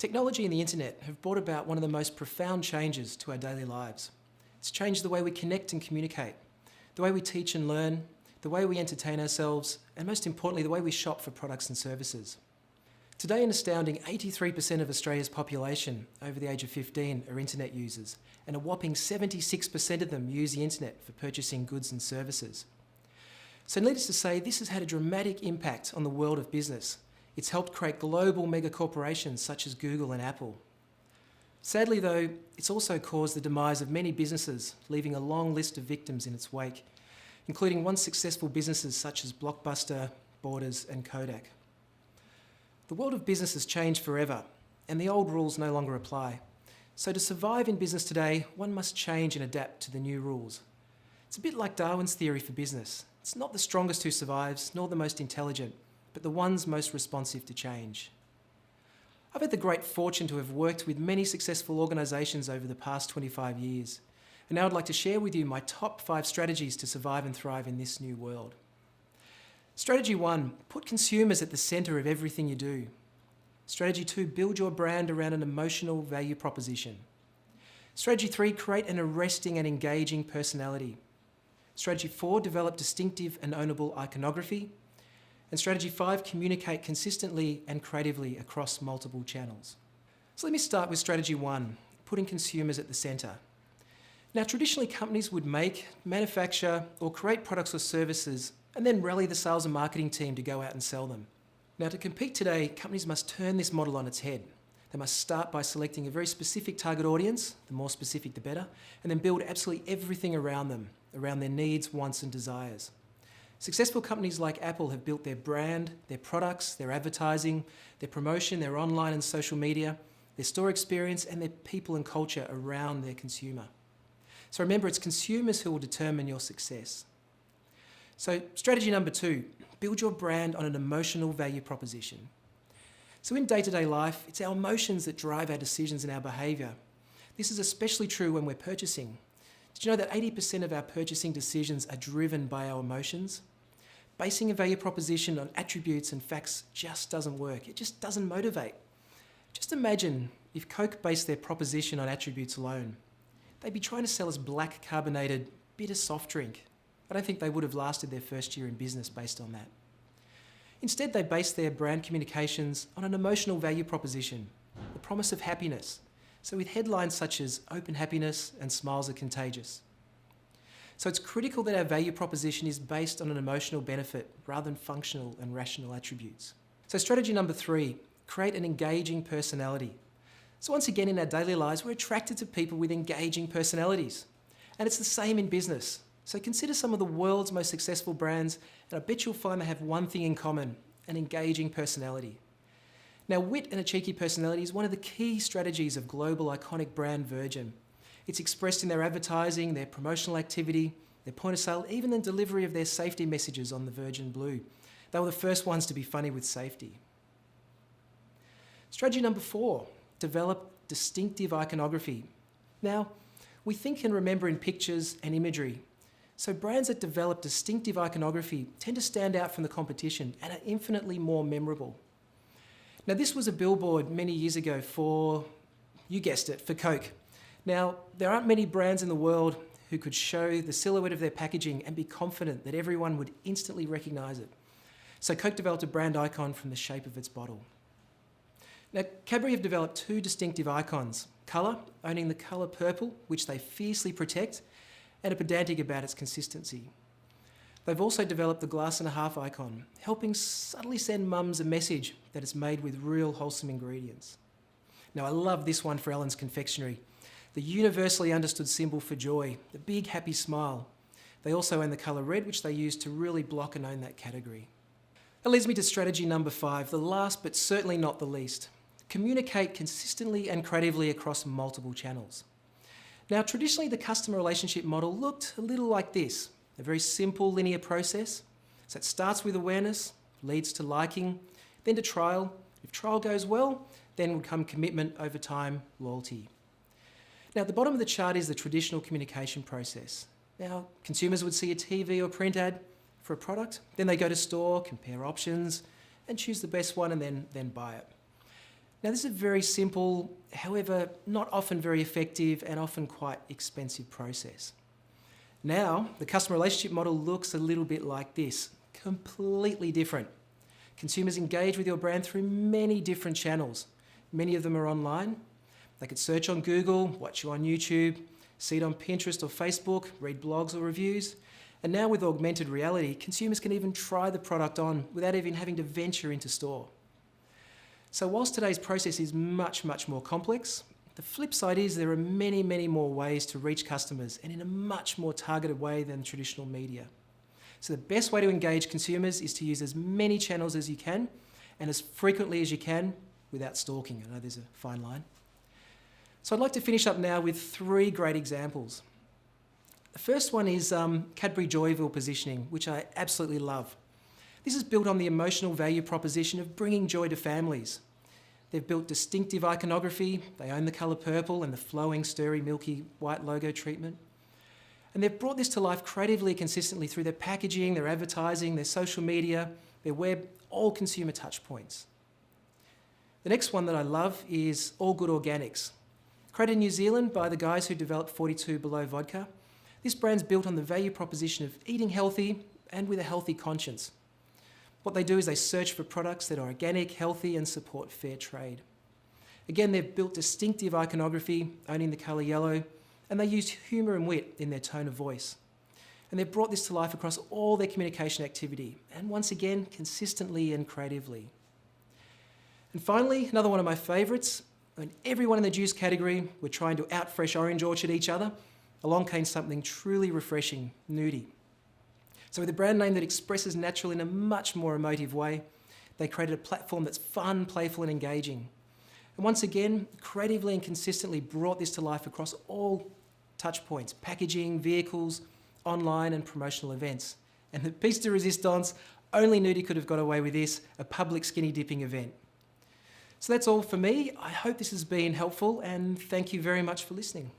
Technology and the internet have brought about one of the most profound changes to our daily lives. It's changed the way we connect and communicate, the way we teach and learn, the way we entertain ourselves, and most importantly, the way we shop for products and services. Today, an astounding 83% of Australia's population over the age of 15 are internet users, and a whopping 76% of them use the internet for purchasing goods and services. So needless to say, this has had a dramatic impact on the world of business. It's helped create global mega corporations such as Google and Apple. Sadly though, it's also caused the demise of many businesses, leaving a long list of victims in its wake, including once successful businesses such as Blockbuster, Borders and Kodak. The world of business has changed forever, and the old rules no longer apply. So to survive in business today, one must change and adapt to the new rules. It's a bit like Darwin's theory for business. It's not the strongest who survives, nor the most intelligent, but the ones most responsive to change. I've had the great fortune to have worked with many successful organisations over the past 25 years, and now I'd like to share with you my top 5 strategies to survive and thrive in this new world. Strategy 1, put consumers at the centre of everything you do. Strategy 2, build your brand around an emotional value proposition. Strategy 3, create an arresting and engaging personality. Strategy 4, develop distinctive and ownable iconography. And strategy 5, communicate consistently and creatively across multiple channels. So let me start with strategy 1, putting consumers at the centre. Now, traditionally companies would make, manufacture or create products or services and then rally the sales and marketing team to go out and sell them. Now, to compete today, companies must turn this model on its head. They must start by selecting a very specific target audience, the more specific the better, and then build absolutely everything around them, around their needs, wants and desires. Successful companies like Apple have built their brand, their products, their advertising, their promotion, their online and social media, their store experience and their people and culture around their consumer. So remember, it's consumers who will determine your success. So strategy number 2, build your brand on an emotional value proposition. So in day-to-day life, it's our emotions that drive our decisions and our behaviour. This is especially true when we're purchasing. Did you know that 80% of our purchasing decisions are driven by our emotions? Basing a value proposition on attributes and facts just doesn't work. It just doesn't motivate. Just imagine if Coke based their proposition on attributes alone. They'd be trying to sell us black carbonated bitter soft drink. I don't think they would have lasted their first year in business based on that. Instead, they based their brand communications on an emotional value proposition, the promise of happiness. So with headlines such as "Open happiness" and "Smiles are contagious." So it's critical that our value proposition is based on an emotional benefit rather than functional and rational attributes. So strategy number 3, create an engaging personality. So once again, in our daily lives, we're attracted to people with engaging personalities. And it's the same in business. So consider some of the world's most successful brands, and I bet you'll find they have one thing in common, an engaging personality. Now, wit and a cheeky personality is one of the key strategies of global iconic brand Virgin. It's expressed in their advertising, their promotional activity, their point of sale, even the delivery of their safety messages on the Virgin Blue. They were the first ones to be funny with safety. Strategy number 4, develop distinctive iconography. Now, we think and remember in pictures and imagery. So brands that develop distinctive iconography tend to stand out from the competition and are infinitely more memorable. Now, this was a billboard many years ago for, you guessed it, for Coke. Now, there aren't many brands in the world who could show the silhouette of their packaging and be confident that everyone would instantly recognise it. So Coke developed a brand icon from the shape of its bottle. Now, Cadbury have developed 2 distinctive icons, colour, owning the colour purple, which they fiercely protect, and are pedantic about its consistency. They've also developed the glass and a half icon, helping subtly send mums a message that it's made with real wholesome ingredients. Now, I love this one for Ellen's Confectionery, the universally understood symbol for joy, the big happy smile. They also own the colour red, which they use to really block and own that category. That leads me to strategy number 5, the last but certainly not the least. Communicate consistently and creatively across multiple channels. Now, traditionally, the customer relationship model looked a little like this. A very simple linear process. So it starts with awareness, leads to liking, then to trial. If trial goes well, then would come commitment over time, loyalty. Now at the bottom of the chart is the traditional communication process. Now consumers would see a TV or print ad for a product, then they go to store, compare options and choose the best one and then buy it. Now, this is a very simple, however, not often very effective and often quite expensive process. Now, the customer relationship model looks a little bit like this, completely different. Consumers engage with your brand through many different channels. Many of them are online. They could search on Google, watch you on YouTube, see it on Pinterest or Facebook, read blogs or reviews. And now with augmented reality, consumers can even try the product on without even having to venture into store. So whilst today's process is much, much more complex, the flip side is there are many, many more ways to reach customers and in a much more targeted way than traditional media. So the best way to engage consumers is to use as many channels as you can and as frequently as you can without stalking. I know there's a fine line. So I'd like to finish up now with 3 great examples. The first one is Cadbury Joyville positioning, which I absolutely love. This is built on the emotional value proposition of bringing joy to families. They've built distinctive iconography, they own the colour purple and the flowing, stirry, milky white logo treatment. And they've brought this to life creatively and consistently through their packaging, their advertising, their social media, their web, all consumer touch points. The next one that I love is All Good Organics. Created in New Zealand by the guys who developed 42 Below vodka, this brand's built on the value proposition of eating healthy and with a healthy conscience. What they do is they search for products that are organic, healthy and support fair trade. Again, they've built distinctive iconography, owning the colour yellow, and they use humour and wit in their tone of voice. And they've brought this to life across all their communication activity, and once again, consistently and creatively. And finally, another one of my favourites, when everyone in the juice category were trying to out-fresh Orange Orchard each other, along came something truly refreshing, Nudie. So with a brand name that expresses natural in a much more emotive way, they created a platform that's fun, playful and engaging. And once again, creatively and consistently brought this to life across all touch points, packaging, vehicles, online and promotional events. And the piece de resistance, only Nudie could have got away with this, a public skinny dipping event. So that's all for me. I hope this has been helpful and thank you very much for listening.